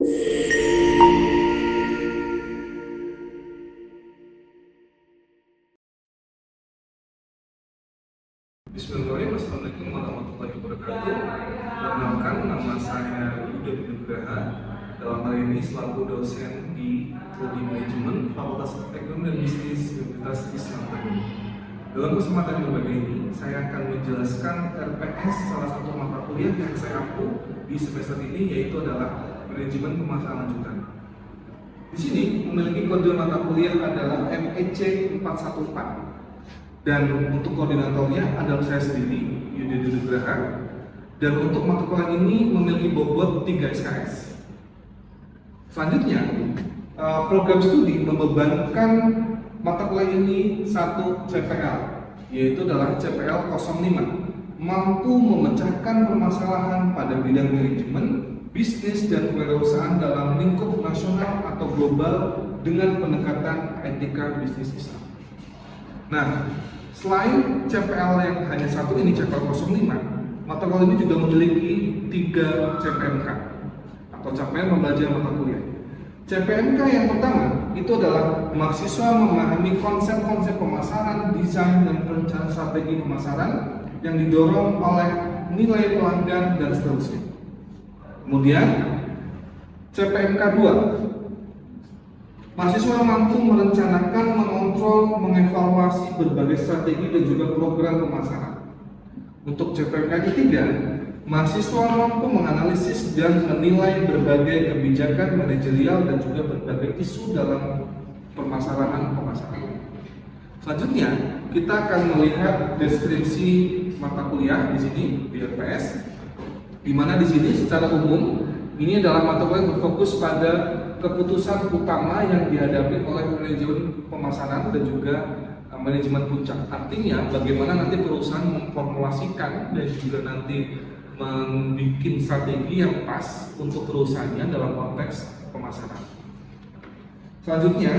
Bismillahirrahmanirrahim. Assalamualaikum warahmatullahi wabarakatuh. Perkenalkan, nama saya Yudha Nugraha. Dalam hal ini selaku dosen di Prodi Manajemen Fakultas Ekonomi dan Bisnis Universitas Islam Bandung. Dalam kesempatan yang berbeda ini, saya akan menjelaskan RPS salah satu mata kuliah yang saya ampu di semester ini, yaitu adalah Manajemen Pemasaran Lanjutan. Di sini memiliki kode mata kuliah adalah MEC 414. Dan untuk koordinatornya adalah saya sendiri, Yudha Nugraha. Dan untuk mata kuliah ini memiliki bobot 3 SKS. Selanjutnya, program studi membebankan mata kuliah ini 1 CPL, yaitu adalah CPL 05, mampu memecahkan permasalahan pada bidang manajemen, bisnis, dan kewirausahaan dalam lingkup nasional atau global dengan pendekatan etika bisnis Islam. Nah, selain CPL yang hanya satu ini, CPL 05, mata kuliah ini juga memiliki 3 CPMK atau capaian pembelajaran mata kuliah. CPMK yang pertama itu adalah mahasiswa memahami konsep-konsep pemasaran, desain, dan perencanaan strategi pemasaran yang didorong oleh nilai pelanggan dan seterusnya. Kemudian CPMK 2, mahasiswa mampu merencanakan, mengontrol, mengevaluasi berbagai strategi dan juga program pemasaran. Untuk CPMK ketiga, mahasiswa mampu menganalisis dan menilai berbagai kebijakan manajerial dan juga berbagai isu dalam permasalahan pemasaran. Selanjutnya, kita akan melihat deskripsi mata kuliah di sini di RPS, di mana di sini secara umum ini adalah mata kuliah yang berfokus pada keputusan utama yang dihadapi oleh manajemen pemasaran dan juga manajemen puncak. Artinya bagaimana nanti perusahaan memformulasikan dan juga nanti membuat strategi yang pas untuk perusahaannya dalam konteks pemasaran. Selanjutnya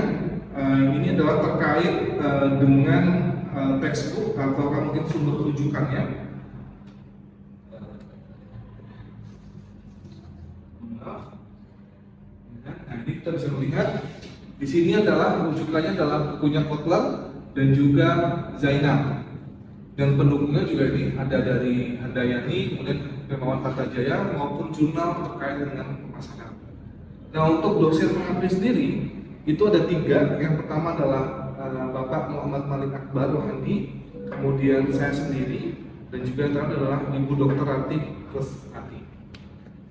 ini adalah terkait dengan textbook atau mungkin sumber rujukannya. Nah, ini kita bisa melihat di sini adalah rujukannya adalah bukunya Kotler dan juga Zainab, dan pendukungnya juga ini ada dari Handayani, kemudian Hermawan Kartajaya maupun jurnal terkait dengan pemasaran. Nah, untuk dosen mengabdi sendiri itu ada 3. Yang pertama adalah Bapak Muhammad Malik Akbar Rohandi, kemudian saya sendiri, dan juga yang terakhir adalah Ibu Dr. Ratih Kusati.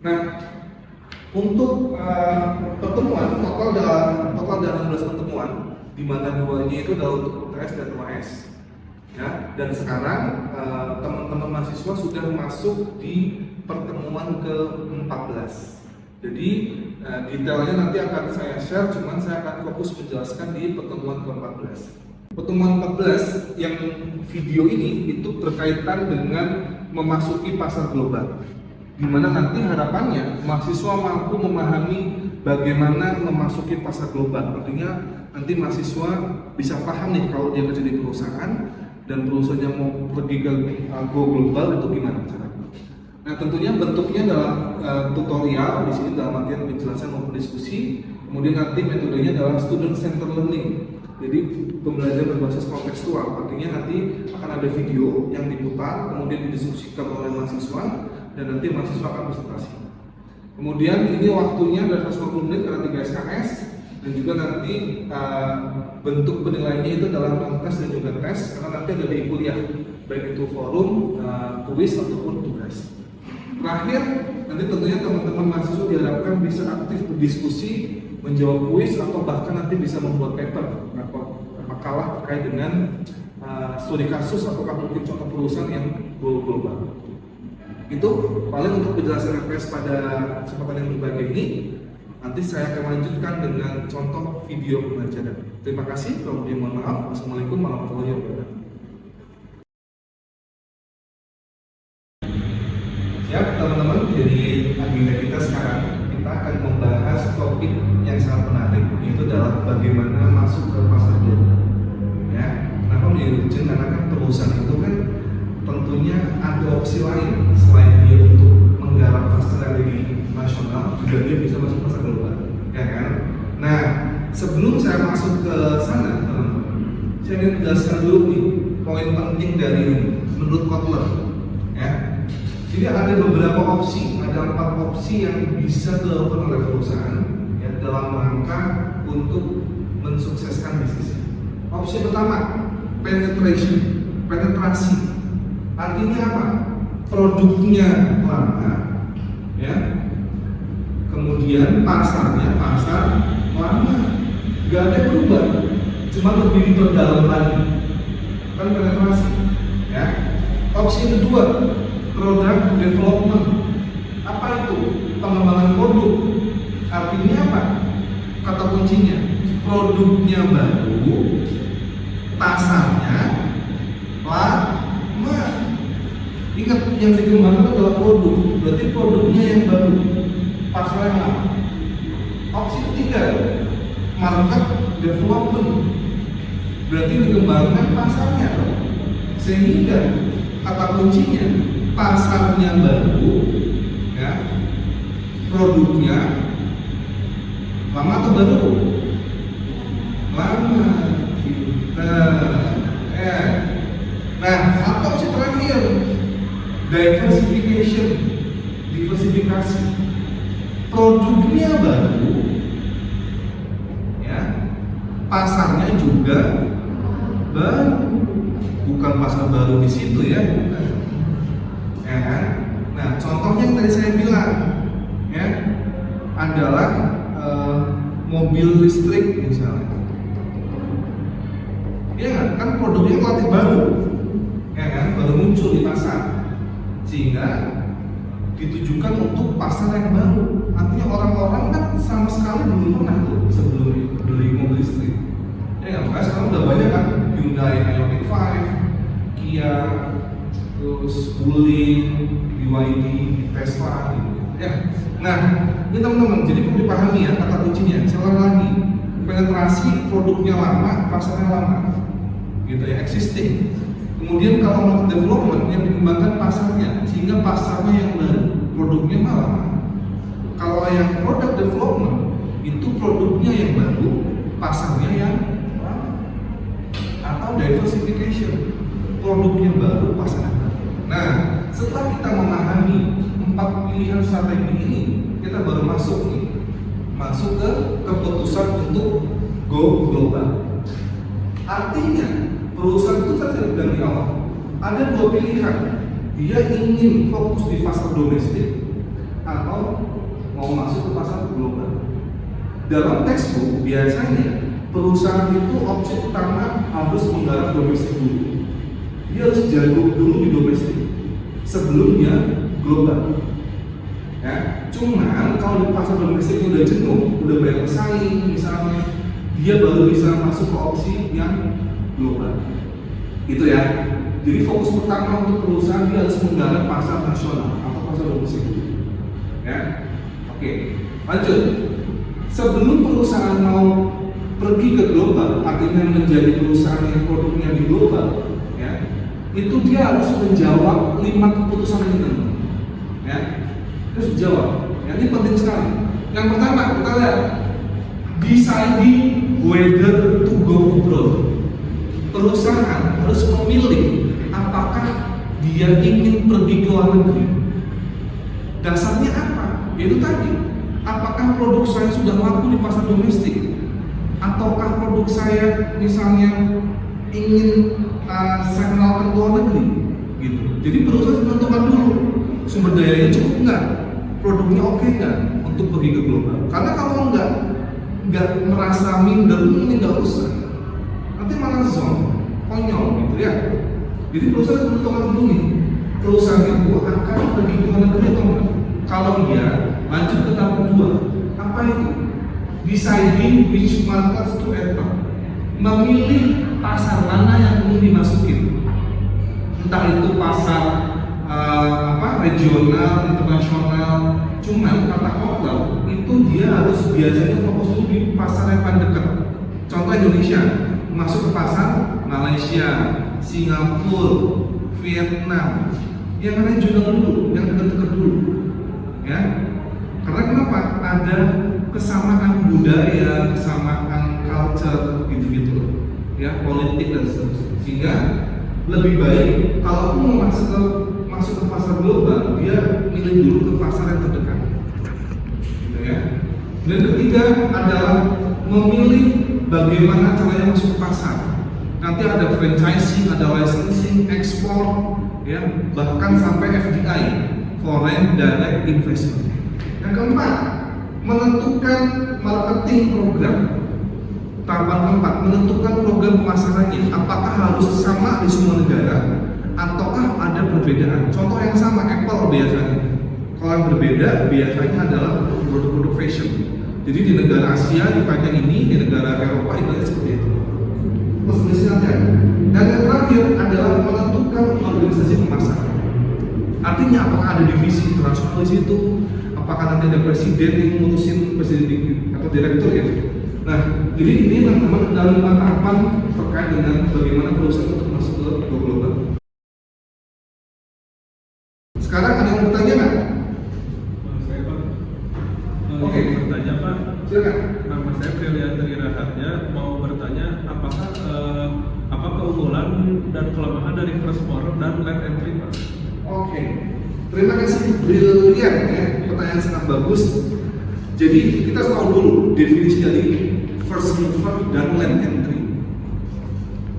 Nah, untuk pertemuan total ada 16 pertemuan, di mana 2-nya itu adalah untuk UTS dan UAS. Ya, dan sekarang teman-teman mahasiswa sudah masuk di pertemuan ke-14. Jadi detailnya nanti akan saya share, cuman saya akan fokus menjelaskan di pertemuan ke-14. Pertemuan 14 yang video ini itu berkaitan dengan memasuki pasar global, di mana nanti harapannya mahasiswa mampu memahami bagaimana memasuki pasar global. Artinya nanti mahasiswa bisa paham nih kalau dia kerja di perusahaan dan perusahaannya mau pergi ke go global itu gimana caranya. Nah, tentunya bentuknya adalah tutorial di sini dalam artian penjelasan maupun diskusi. Kemudian nanti metodenya adalah student center learning. Jadi pembelajaran berbasis kontekstual. Artinya nanti akan ada video yang diputar, kemudian didiskusikan oleh mahasiswa, dan nanti mahasiswa akan presentasi. Kemudian ini waktunya adalah 150 menit karena 3 SKS, dan juga nanti bentuk penilaiannya itu adalah non-tes dan juga tes, karena nanti ada di kuliah, baik itu forum, kuis ataupun tugas. Terakhir, nanti tentunya teman-teman mahasiswa diharapkan bisa aktif berdiskusi, menjawab kuis, atau bahkan nanti bisa membuat paper atau makalah terkait dengan studi kasus atau mungkin contoh perusahaan yang global. Itu paling untuk penjelasan RPS pada kesempatan yang berbahagia ini. Nanti saya akan lanjutkan dengan contoh video pembelajaran. Terima kasih. Kalau mohon maaf. Wassalamualaikum warahmatullahi wabarakatuh. Siap teman-teman. Jadi agenda kita sekarang kita akan membahas topik yang sangat menarik, yaitu adalah bagaimana masuk ke pasar global. Ya, kenapa menjadi urgent? Karena kan perusahaan itu kan tentunya ada opsi lain selain dia untuk menggarap strategi nasional, juga dia bisa masuk pasar global. sebelum saya masuk ke sana, saya ingin menjelaskan dulu nih poin penting dari menurut Kotler. Ya, jadi ada beberapa opsi, ada 4 opsi yang bisa dilakukan oleh perusahaan ya, dalam rangka untuk mensukseskan bisnisnya. Opsi pertama, penetrasi. Artinya apa? Produknya lama, ya. Kemudian pasar lama, nggak ada yang berubah, cuma lebih diperdalam lagi, kan penetrasi, ya. Opsi kedua, product development. Apa itu? Pengembangan produk. Artinya apa? Kata kuncinya, produknya baru, pasarnya lama. Ingat, yang dikembangkan adalah produk, berarti produknya yang baru, pasarnya yang lama. Opsi ketiga, market development, berarti dikembangkan pasarnya, sehingga kata kuncinya pasarnya baru, ya, produknya lama atau baru? Lama. Nah, apa opsi terakhir? Diversifikasi. Produknya baru, ya, pasarnya juga baru. Bukan pasar baru di situ ya, ya kan? Nah, contohnya yang tadi saya bilang, ya, adalah mobil listrik misalnya. Ya kan produknya relatif baru, ya kan, baru muncul di pasar, sehingga ditujukan untuk pasar yang baru. Artinya orang-orang kan sama sekali belum pernah tuh sebelum beli mobil listrik. Ya kan, makanya sekarang udah banyak kan Hyundai Ioniq 5, Kia, terus Wuling, BYD, Tesla, gitu. Ya. Nah, ini teman-teman, jadi perlu dipahami ya kata kuncinya. Sekali lagi, penetrasi produknya lama, pasarnya lama, gitu ya, existing. Kemudian kalau market development yang dikembangkan pasarnya, sehingga pasarnya yang baru, produknya malah. Kalau yang product development itu produknya yang baru, pasarnya yang lama. Atau diversification, produknya baru, pasarnya baru. Nah, setelah kita memahami 4 pilihan strategi ini, kita baru masuk ke keputusan untuk go global. Artinya perusahaan itu tadi dari awal ada 2 pilihan, dia ingin fokus di pasar domestik atau mau masuk ke pasar global. Dalam textbook biasanya perusahaan itu opsi utama harus menggarap domestik dulu. Dia harus jago dulu di domestik sebelumnya global. Ya, cuman kalau di pasar domestik udah jenuh, udah banyak pesaing misalnya, dia baru bisa masuk ke opsi yang global. Gitu ya. Jadi fokus pertama untuk perusahaan dia harus menggarap pasar nasional atau pasar domestik. Ya. Oke, lanjut. Sebelum perusahaan mau pergi ke global, artinya menjadi perusahaan yang produknya di global, ya, itu dia harus menjawab 5 keputusan ini, ya. Terus jawab, ya, ini penting sekali. Yang pertama, kita lihat deciding whether to go abroad. Perusahaan harus memilih apakah dia ingin pergi ke luar negeri. Dasarnya apa? Yaitu tadi, apakah produk saya sudah laku di pasar domestik, ataukah produk saya misalnya ingin saya kenalkan ke luar negeri, gitu. Jadi perusahaan menentukan dulu sumber dayanya cukup nggak, produknya oke nggak untuk pergi ke global. Karena kalau nggak merasa minder, ini nggak usah. Nanti malah konyol gitu ya. Jadi perusahaan menentukan dulu nih, perusahaan itu akan pergi ke luar negeri atau enggak. Kalau iya, lanjut ke tahap kedua. Apa itu? Deciding which markets to enter. Memilih pasar mana yang ingin dimasukin. Entah itu pasar regional, internasional. Cuman kata Kotler itu dia harus biasanya fokus dulu di pasar yang paling dekat. Contoh Indonesia, masuk ke pasar Malaysia, Singapura, Vietnam, yang regional dulu, yang dekat-dekat dulu, ya. Karena kenapa? Ada kesamaan budaya, kesamaan culture individu, ya, politik dan seterusnya. Sehingga lebih baik kalau mau masuk ke pasar global, dia milih dulu ke pasar yang terdekat, gitu ya. Dan ketiga adalah memilih bagaimana caranya masuk ke pasar. Nanti ada franchising, ada licensing, ekspor, ya, bahkan sampai FDI, foreign direct investment. Yang keempat, menentukan marketing program. Tahapan keempat, menentukan program pemasarannya. Apakah harus sama di semua negara, ataukah ada perbedaan? Contoh yang sama, Apple biasanya. Kalau yang berbeda biasanya adalah produk-produk fashion. Jadi di negara Asia dipakai ini, di negara Eropa itu seperti itu. Dan yang terakhir adalah menentukan organisasi pemasaran. Artinya apakah ada divisi internasional di situ, apakah nanti ada presiden yang mengurusin presiden atau direktur ya. Nah, jadi ini teman-teman dalam 5 tahapan terkait dengan bagaimana perusahaan untuk masuk ke global. Sekarang ada yang bertanya nggak? Saya Pak. Oke. Bertanya Pak. Silakan. Nama saya Priyantari Raharja, mau bertanya apakah apa keunggulan dan kelemahan dari first mover dan late entry Pak? Oke. Terima kasih, brilian ya, pertanyaan sangat bagus. Jadi kita tahu dulu definisi dari first mover dan late entry.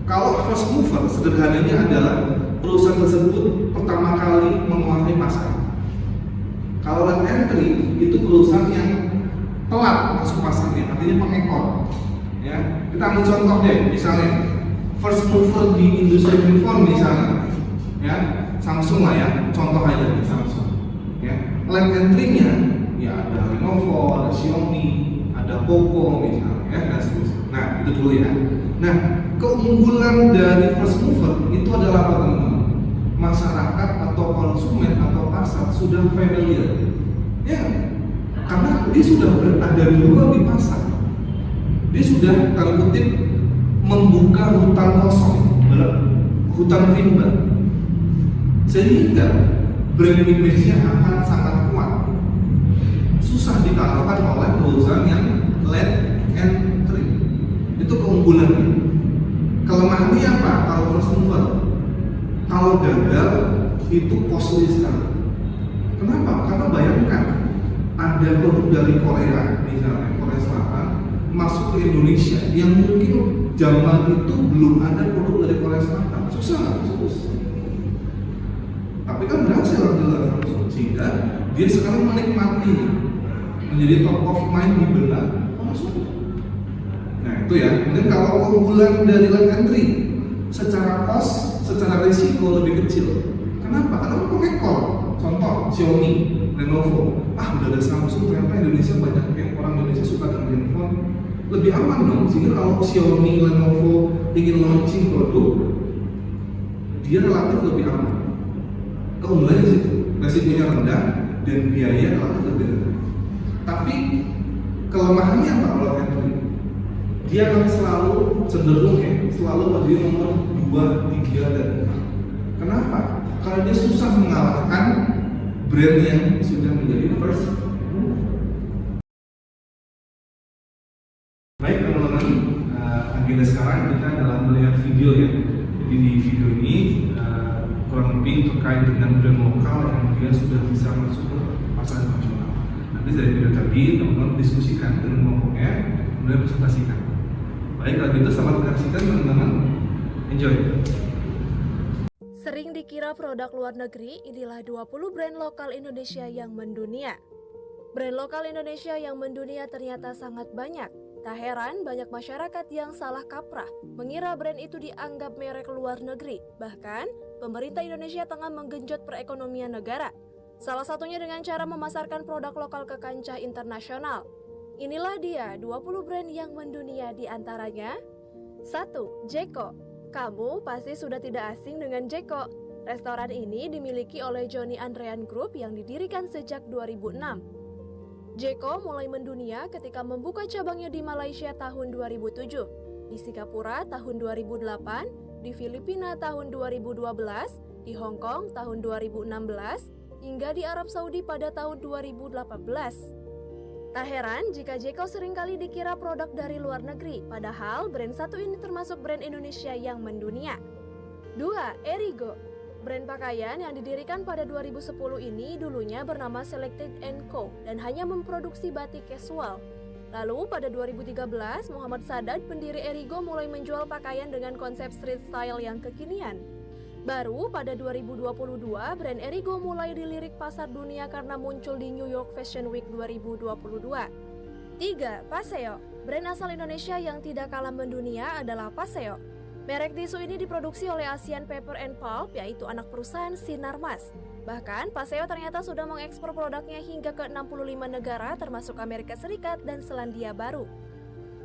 Kalau first mover sederhananya adalah perusahaan tersebut pertama kali menguasai pasar. Kalau late entry itu perusahaan yang telat masuk pasarnya, artinya pengekor. Ya, kita ambil contoh deh, misalnya first mover di industri handphone misalnya, ya Samsung lah ya, contoh aja Samsung. Ya, late entry-nya ya ada Lenovo, ada Xiaomi, ada Poco misalnya, ya dan seterusnya. Nah itu dulu ya. Nah keunggulan dari first mover itu adalah apa teman-teman? Masyarakat atau konsumen atau pasar sudah familiar, ya karena dia sudah berada duluan di pasar. Dia sudah tanda kutip membuka hutan kosong, hutan rimba, sehingga brand image-nya akan sangat kuat. Susah dikalahkan oleh perusahaan yang late entry. Itu keunggulannya. Kelemahannya apa? Kalau first mover, kalau gagal itu costly sekali. Kenapa? Karena bayangkan ada produk dari Korea, misalnya Korea Selatan, masuk ke Indonesia yang mungkin zaman itu belum ada produk dari Korea Selatan. Susah. Tapi kan berhasil alhamdulillah, sehingga dia sekarang menikmati, menjadi top of mind di benak konsumen. Nah itu ya. Kemudian kalau keunggulan dari late entry, secara cost, secara risiko lebih kecil. Kenapa? Karena pengekor. Contoh Xiaomi, Lenovo. Udah ada Samsung, ternyata Indonesia banyak yang orang Indonesia suka dengan handphone. Lebih aman dong. Sehingga kalau Xiaomi, Lenovo ingin launching produk, dia relatif lebih aman. Keunggulannya situ, resikonya rendah dan biaya relatif lebih rendah. Tapi kelemahannya apa kalau entry? Dia akan selalu cenderung selalu berdiri nomor 2, 3 dan 4. Kenapa? Karena dia susah mengalahkan brand yang sudah menjadi first. Baik teman-teman, agenda sekarang kita dalam melihat video ya. Jadi di video ini kurang lebih terkait dengan brand lokal yang dia sudah bisa masuk ke pasar nasional. Nanti dari video tadi teman-teman diskusikan dengan kelompoknya, kemudian presentasikan. Baik, kalau gitu selamat menyaksikan teman-teman. Enjoy. Sering dikira produk luar negeri, inilah 20 brand lokal Indonesia yang mendunia. Brand lokal Indonesia yang mendunia ternyata sangat banyak. Tak heran banyak masyarakat yang salah kaprah, mengira brand itu dianggap merek luar negeri. Bahkan, pemerintah Indonesia tengah menggenjot perekonomian negara. Salah satunya dengan cara memasarkan produk lokal ke kancah internasional. Inilah dia 20 brand yang mendunia di antaranya. 1. Jeko. Kamu pasti sudah tidak asing dengan Jeko. Restoran ini dimiliki oleh Johnny Andrean Group yang didirikan sejak 2006. Jeko mulai mendunia ketika membuka cabangnya di Malaysia tahun 2007, di Singapura tahun 2008, di Filipina tahun 2012, di Hong Kong tahun 2016, hingga di Arab Saudi pada tahun 2018. Tak heran jika Jeko seringkali dikira produk dari luar negeri, padahal brand satu ini termasuk brand Indonesia yang mendunia. 2. Erigo. Brand pakaian yang didirikan pada 2010 ini dulunya bernama Selected & Co. dan hanya memproduksi batik casual. Lalu pada 2013, Muhammad Sadat, pendiri Erigo, mulai menjual pakaian dengan konsep street style yang kekinian. Baru pada 2022, brand Erigo mulai dilirik pasar dunia karena muncul di New York Fashion Week 2022. 3. Paseo. Brand asal Indonesia yang tidak kalah mendunia adalah Paseo. Merek tisu ini diproduksi oleh Asian Paper and Pulp, yaitu anak perusahaan Sinarmas. Bahkan, Paseo ternyata sudah mengekspor produknya hingga ke 65 negara termasuk Amerika Serikat dan Selandia Baru.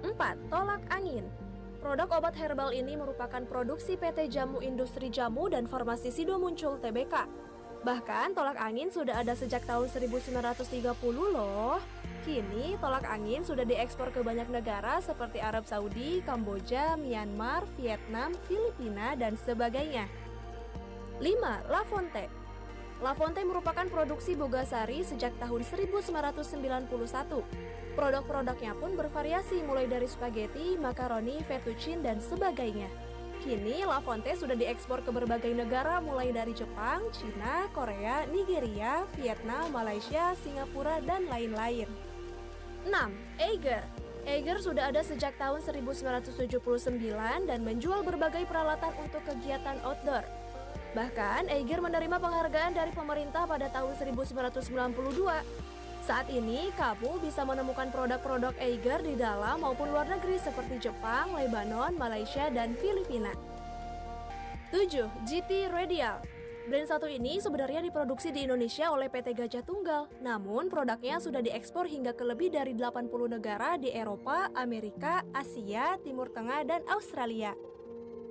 4. Tolak angin. Produk obat herbal ini merupakan produksi PT Jamu Industri Jamu dan Farmasi Sido Muncul Tbk. Bahkan tolak angin sudah ada sejak tahun 1930 loh. Kini tolak angin sudah diekspor ke banyak negara seperti Arab Saudi, Kamboja, Myanmar, Vietnam, Filipina, dan sebagainya. 5. La Fonte. La Fonte merupakan produksi Bogasari sejak tahun 1991. Produk-produknya pun bervariasi mulai dari spaghetti, makaroni, fettuccine, dan sebagainya. Kini La Fonte sudah diekspor ke berbagai negara mulai dari Jepang, Cina, Korea, Nigeria, Vietnam, Malaysia, Singapura, dan lain-lain. 6. Eiger. Eiger sudah ada sejak tahun 1979 dan menjual berbagai peralatan untuk kegiatan outdoor. Bahkan Eiger menerima penghargaan dari pemerintah pada tahun 1992. Saat ini, kamu bisa menemukan produk-produk Eiger di dalam maupun luar negeri seperti Jepang, Lebanon, Malaysia, dan Filipina. 7. GT Radial. Brand satu ini sebenarnya diproduksi di Indonesia oleh PT Gajah Tunggal, namun produknya sudah diekspor hingga ke lebih dari 80 negara di Eropa, Amerika, Asia, Timur Tengah, dan Australia.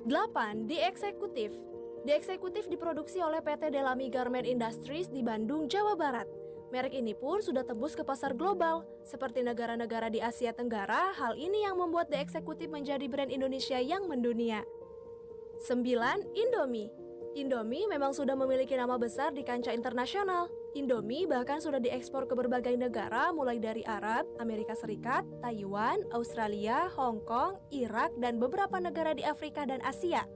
8. The Executive. The Executive diproduksi oleh PT Delami Garment Industries di Bandung, Jawa Barat. Merek ini pun sudah tembus ke pasar global. Seperti negara-negara di Asia Tenggara, hal ini yang membuat The Executive menjadi brand Indonesia yang mendunia. 9. Indomie. Indomie memang sudah memiliki nama besar di kancah internasional. Indomie bahkan sudah diekspor ke berbagai negara mulai dari Arab, Amerika Serikat, Taiwan, Australia, Hong Kong, Irak, dan beberapa negara di Afrika dan Asia.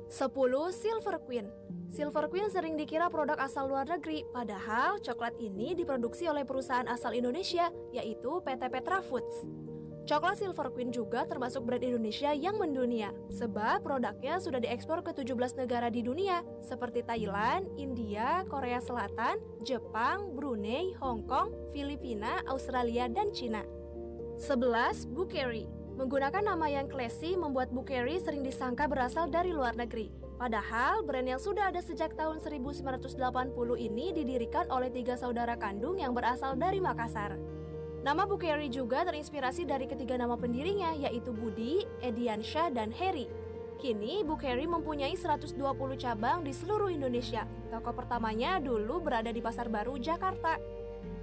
10. Silver Queen. Silver Queen sering dikira produk asal luar negeri, padahal coklat ini diproduksi oleh perusahaan asal Indonesia, yaitu PT Petra Foods. Coklat Silver Queen juga termasuk brand Indonesia yang mendunia, sebab produknya sudah diekspor ke 17 negara di dunia, seperti Thailand, India, Korea Selatan, Jepang, Brunei, Hong Kong, Filipina, Australia, dan Cina. 11. Bucari. Menggunakan nama yang classy membuat Bucari sering disangka berasal dari luar negeri. Padahal brand yang sudah ada sejak tahun 1980 ini didirikan oleh 3 saudara kandung yang berasal dari Makassar. Nama Bucari juga terinspirasi dari ketiga nama pendirinya, yaitu Budi, Ediansyah, dan Heri. Kini Bucari mempunyai 120 cabang di seluruh Indonesia. Toko pertamanya dulu berada di Pasar Baru, Jakarta.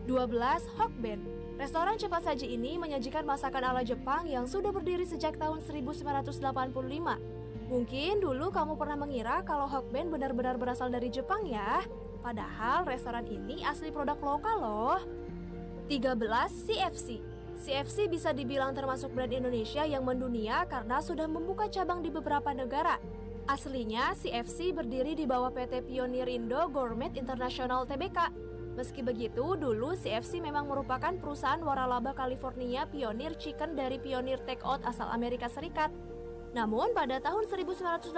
12. Hokben. Restoran cepat saji ini menyajikan masakan ala Jepang yang sudah berdiri sejak tahun 1985. Mungkin dulu kamu pernah mengira kalau Hokben benar-benar berasal dari Jepang ya. Padahal restoran ini asli produk lokal loh. 13. CFC. CFC bisa dibilang termasuk brand Indonesia yang mendunia karena sudah membuka cabang di beberapa negara. Aslinya CFC berdiri di bawah PT Pionir Indo Gourmet International Tbk. Meski begitu, dulu CFC memang merupakan perusahaan waralaba California Pioneer Chicken dari Pioneer Takeout asal Amerika Serikat. Namun pada tahun 1989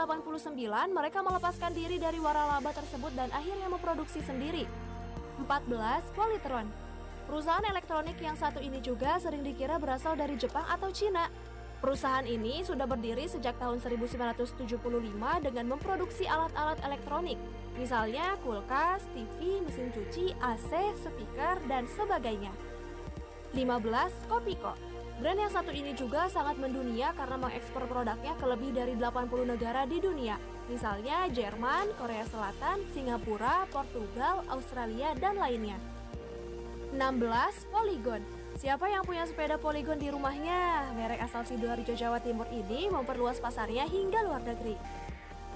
mereka melepaskan diri dari waralaba tersebut dan akhirnya memproduksi sendiri. 14. Polytron. Perusahaan elektronik yang satu ini juga sering dikira berasal dari Jepang atau Cina. Perusahaan ini sudah berdiri sejak tahun 1975 dengan memproduksi alat-alat elektronik, misalnya kulkas, TV, mesin cuci, AC, speaker, dan sebagainya. 15. Kopiko. Brand yang satu ini juga sangat mendunia karena mengekspor produknya ke lebih dari 80 negara di dunia, misalnya Jerman, Korea Selatan, Singapura, Portugal, Australia, dan lainnya. 16. Polygon. Siapa yang punya sepeda Polygon di rumahnya? Merek asal Sidoarjo, Jawa Timur ini memperluas pasarnya hingga luar negeri.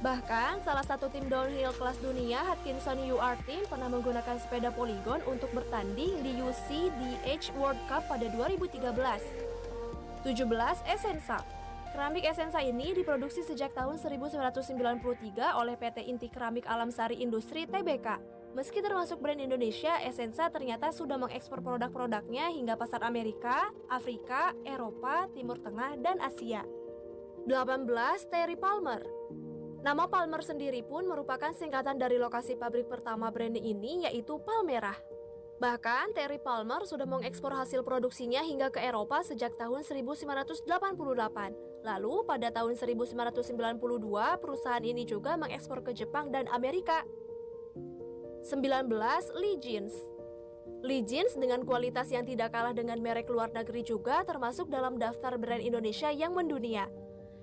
Bahkan, salah satu tim downhill kelas dunia, Hutchinson UR Team, pernah menggunakan sepeda Polygon untuk bertanding di UCDH World Cup pada 2013. 17. Essensa. Keramik Essensa ini diproduksi sejak tahun 1993 oleh PT Inti Keramik Alam Sari Industri Tbk. Meski termasuk brand Indonesia, Essensa ternyata sudah mengekspor produk-produknya hingga pasar Amerika, Afrika, Eropa, Timur Tengah, dan Asia. 18. Terry Palmer. Nama Palmer sendiri pun merupakan singkatan dari lokasi pabrik pertama brand ini, yaitu Palmerah. Bahkan, Terry Palmer sudah mengekspor hasil produksinya hingga ke Eropa sejak tahun 1988. Lalu, pada tahun 1992, perusahaan ini juga mengekspor ke Jepang dan Amerika. 19. Lee Jeans. Lee Jeans dengan kualitas yang tidak kalah dengan merek luar negeri juga termasuk dalam daftar brand Indonesia yang mendunia.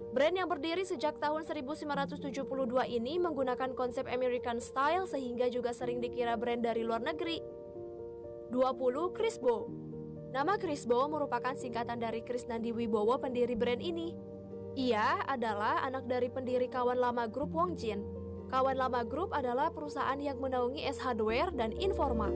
Brand yang berdiri sejak tahun 1972 ini menggunakan konsep American Style sehingga juga sering dikira brand dari luar negeri. 20. Crisbo. Nama Crisbo merupakan singkatan dari Krisnandi Wibowo, pendiri brand ini. Ia adalah anak dari pendiri Kawan Lama Group Wong Jin. Kawan Lama Group adalah perusahaan yang menaungi S Hardware dan Informa.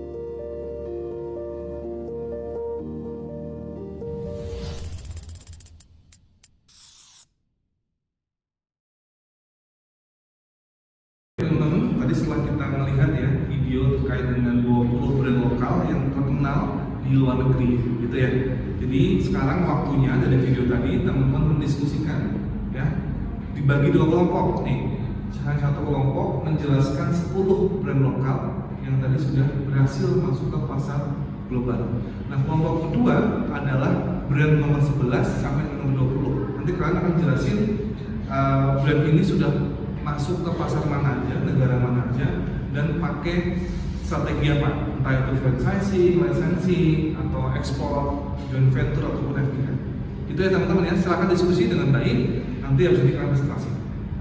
Teman-teman, tadi setelah kita melihat ya video terkait dengan 20 brand lokal yang terkenal di luar negeri gitu ya. Jadi sekarang waktunya dari video tadi teman-teman mendiskusikan ya. Dibagi dua kelompok nih. Satu kelompok menjelaskan 10 brand lokal yang tadi sudah berhasil masuk ke pasar global. Nah, kelompok kedua adalah brand nomor 11 sampai nomor 20. Nanti kalian akan jelasin brand ini sudah masuk ke pasar mana aja, negara mana aja, dan pakai strategi apa, entah itu franchising, licensing, atau ekspor, joint venture, ataupun FDI. Itu ya teman-teman ya, silahkan diskusi dengan baik, nanti harus diberikan presentasi.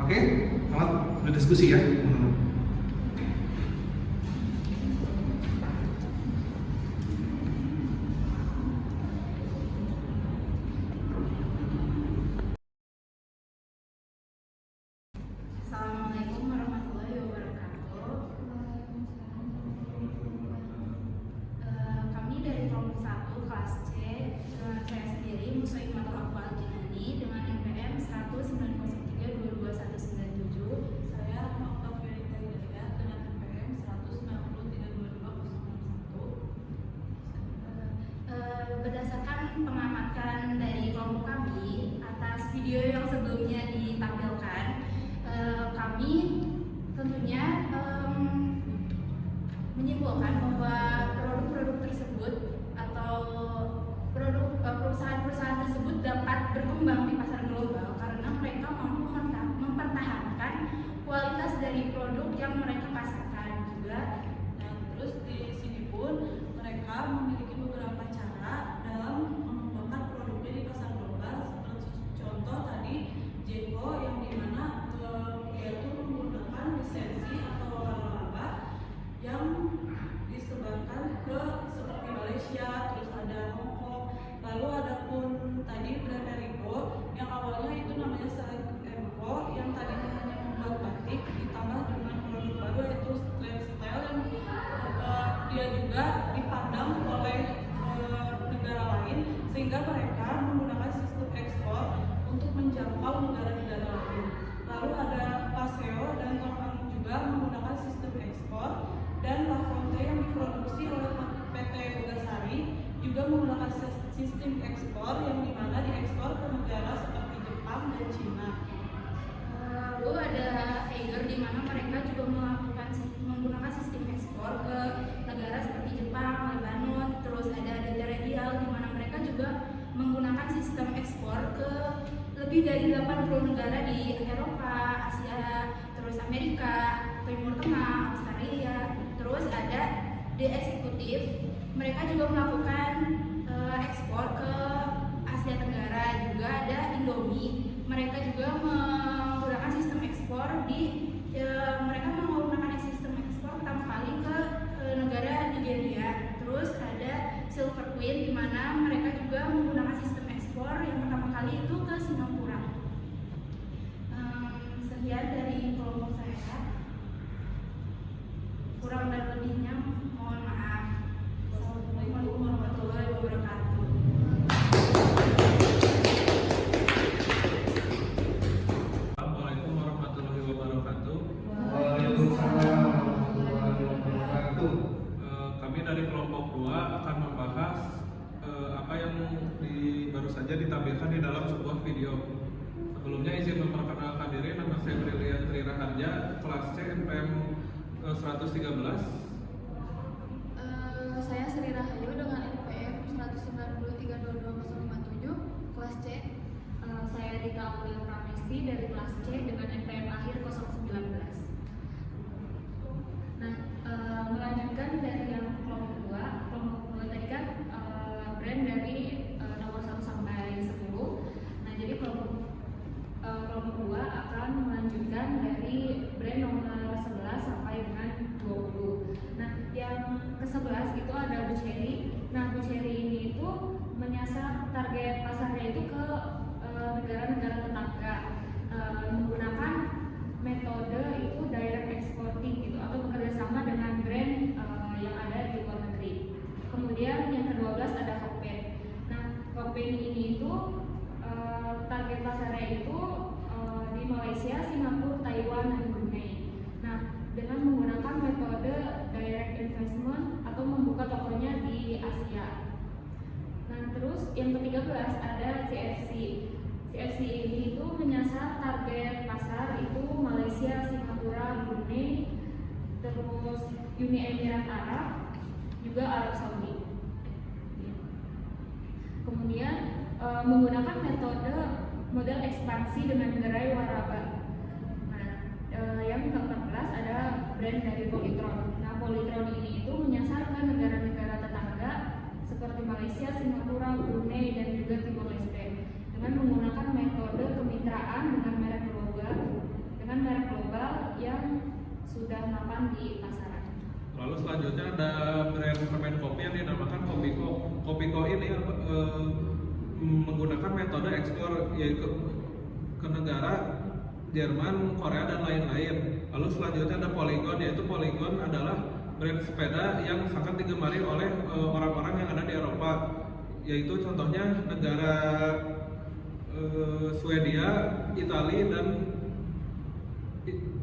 Oke, selamat berdiskusi ya teman-teman. Assalamualaikum warahmatullahi wabarakatuh. Kami dari kelompok 1 kelas C, saya sendiri Musaimatul Aqwal Jinani dengan NPM 190322197. Saya Octavia Hidayat dengan NPM 1932201. Berdasarkan pengamatan dari kelompok kami atas video yang sebelumnya ditampilkan, kami tentunya menyimpulkan bahwa produk-produk tersebut atau perusahaan-perusahaan tersebut dapat berkembang di pasar global karena mereka mampu mempertahankan kualitas dari produk yang mereka pasarkan juga. Nah, terus di sini pun mereka memiliki beberapa cara dalam mengembangkan produknya di pasar global. Seperti contoh tadi Jeko yang dimana yaitu menggunakan lisensi atau laba-laba yang disebarkan ke seperti Malaysia, terus ada Hong Kong. Lalu ada pun tadi brand Rico yang awalnya itu namanya Select Emco yang tadinya hanya membuat batik ditambah dengan produk baru yaitu street style yang dia juga dipandang oleh negara lain sehingga mereka menggunakan sistem ekspor untuk menjangkau negara-negara lain. Lalu ada Paseo dan kawan juga menggunakan sistem ekspor, dan La Fonte yang diproduksi oleh PT Bogasari juga menggunakan sistem ekspor yang dimana diekspor ke negara seperti Jepang dan Cina. Lalu ada Eiger di mana mereka juga menggunakan sistem ekspor ke negara seperti Jepang, Lebanon. Terus ada Radial di mana mereka juga menggunakan sistem ekspor ke lebih dari 80 negara di Eropa, Asia, terus Amerika, Timur Tengah, Australia. Terus ada The Executive, mereka juga melakukan ekspor ke Asia Tenggara. Juga ada Indomie, mereka juga menggunakan sistem ekspor mereka menggunakan sistem ekspor pertama kali ke negara Nigeria. Terus ada Silver Queen di mana mereka juga menggunakan sistem ekspor yang pertama kali itu ke Singapura. Sekian dari kelompok mereka. Kurang dan lebihnya mohon maaf. Assalamualaikum warahmatullahi wabarakatuh. Assalamualaikum warahmatullahi wabarakatuh. Waalaikumsalam warahmatullahi wabarakatuh. Kami dari kelompok 2 akan membahas apa yang baru saja ditampilkan di dalam sebuah video. Sebelumnya izin memperkenalkan diri, nama saya Brilian Tri Raharja, kelas C NPM 113. Saya Sri Rahayu dengan NPM 1932257 kelas C. Saya Dita Aulia Pramesti dari kelas C dengan NPM akhir 019. Nah, melanjutkan dari yang kelompok 2 tadi kan brand dari nomor 1 sampai 10. Nah, jadi kelompok 2 akan melanjutkan dari brand nomor 11 sampai dengan 20. Nah, yang ke-11 itu ada Bu Cherry. Nah, Bu Cherry ini itu menyasar target pasarnya itu ke negara-negara tetangga, menggunakan metode itu direct exporting gitu, atau bekerjasama dengan brand yang ada di luar negeri. Kemudian yang ke-12 ada Hokpen. Nah, Hokpen ini itu target pasarnya itu di Malaysia, Singapura, Taiwan, dan Brunei. Nah, dengan menggunakan metode direct investment atau membuka tokonya di Asia. Nah, terus yang ke-13 ada CFC. CFC ini itu menyasar target pasar itu Malaysia, Singapura, Brunei, terus Uni Emirat Arab, juga Arab Saudi. Kemudian menggunakan metode model ekspansi dengan gerai waraba. Nah, yang ke-14 ada brand dari Polytron. Nah, Polytron ini itu menyasar ke negara-negara tetangga seperti Malaysia, Singapura, Brunei, dan juga Timor Leste dengan menggunakan metode kemitraan dengan merek global yang sudah mapan di pasaran. Lalu selanjutnya ada brand permen kopi yang dinamakan Kopiko. Kopiko ini menggunakan metode ekspor yaitu ke negara Jerman, Korea, dan lain-lain. Lalu selanjutnya ada Polygon, yaitu Polygon adalah brand sepeda yang sangat digemari oleh orang-orang yang ada di Eropa, yaitu contohnya negara Swedia, Italia,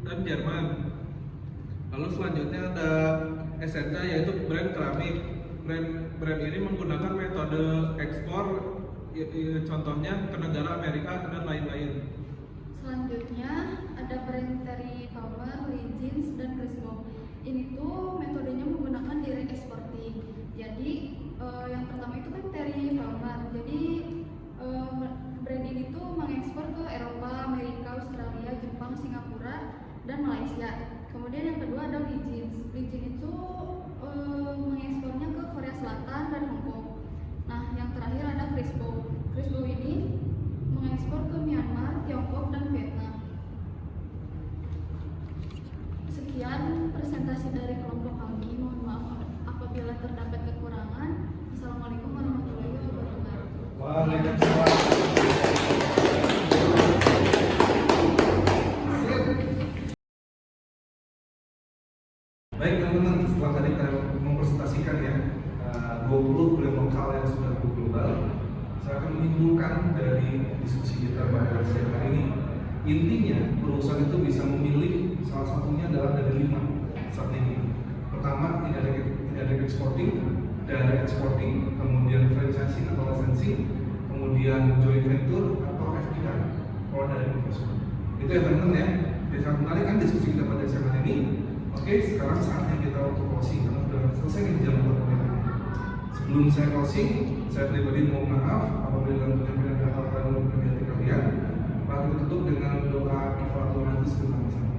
dan Jerman. Lalu selanjutnya ada Essentia, yaitu brand keramik. Brand ini menggunakan metode ekspor, contohnya ke negara Amerika dan lain-lain. Selanjutnya ada brand dari Farmer, Lee Jeans, dan Crispo. Ini tuh metodenya menggunakan direct exporting. Jadi yang pertama itu kan dari Farmer. Jadi brand ini tuh mengekspor ke Eropa, Amerika, Australia, Jepang, Singapura, dan Malaysia. Kemudian yang kedua ada Lee Jeans. Lee Jeans itu mengekspornya ke Korea Selatan dan Hong Kong. Nah, yang terakhir ada Crispo. Crispo ini mengekspor ke Myanmar, Tiongkok, dan Vietnam. Sekian presentasi dari kelompok kami. Mohon maaf apabila terdapat kekurangan. Assalamualaikum warahmatullahi wabarakatuh. Waalaikumsalam. Baik teman-teman, setelah tadi kita mempresentasikan ya 20 brand lokal yang sudah go global, saya akan menyimpulkan dari diskusi kita pada siang hari ini. Intinya perusahaan itu bisa memilih salah satunya adalah dari 5 strategi. Pertama, tidak ada exporting, direct exporting, kemudian franchising atau licensing, kemudian joint venture atau FDI, kalau dari investment. Itu ya teman-teman ya. Jadi sangat menarik kan diskusi kita pada siang hari ini. Oke, sekarang saatnya kita untuk closing karena sudah selesai nih jam 4 menit. Sebelum saya closing, saya pribadi mohon maaf apabila dalam penyampaian hal-hal yang menjadi kalian. Mari kita tutup dengan doa kifaratul majlis bersama-sama.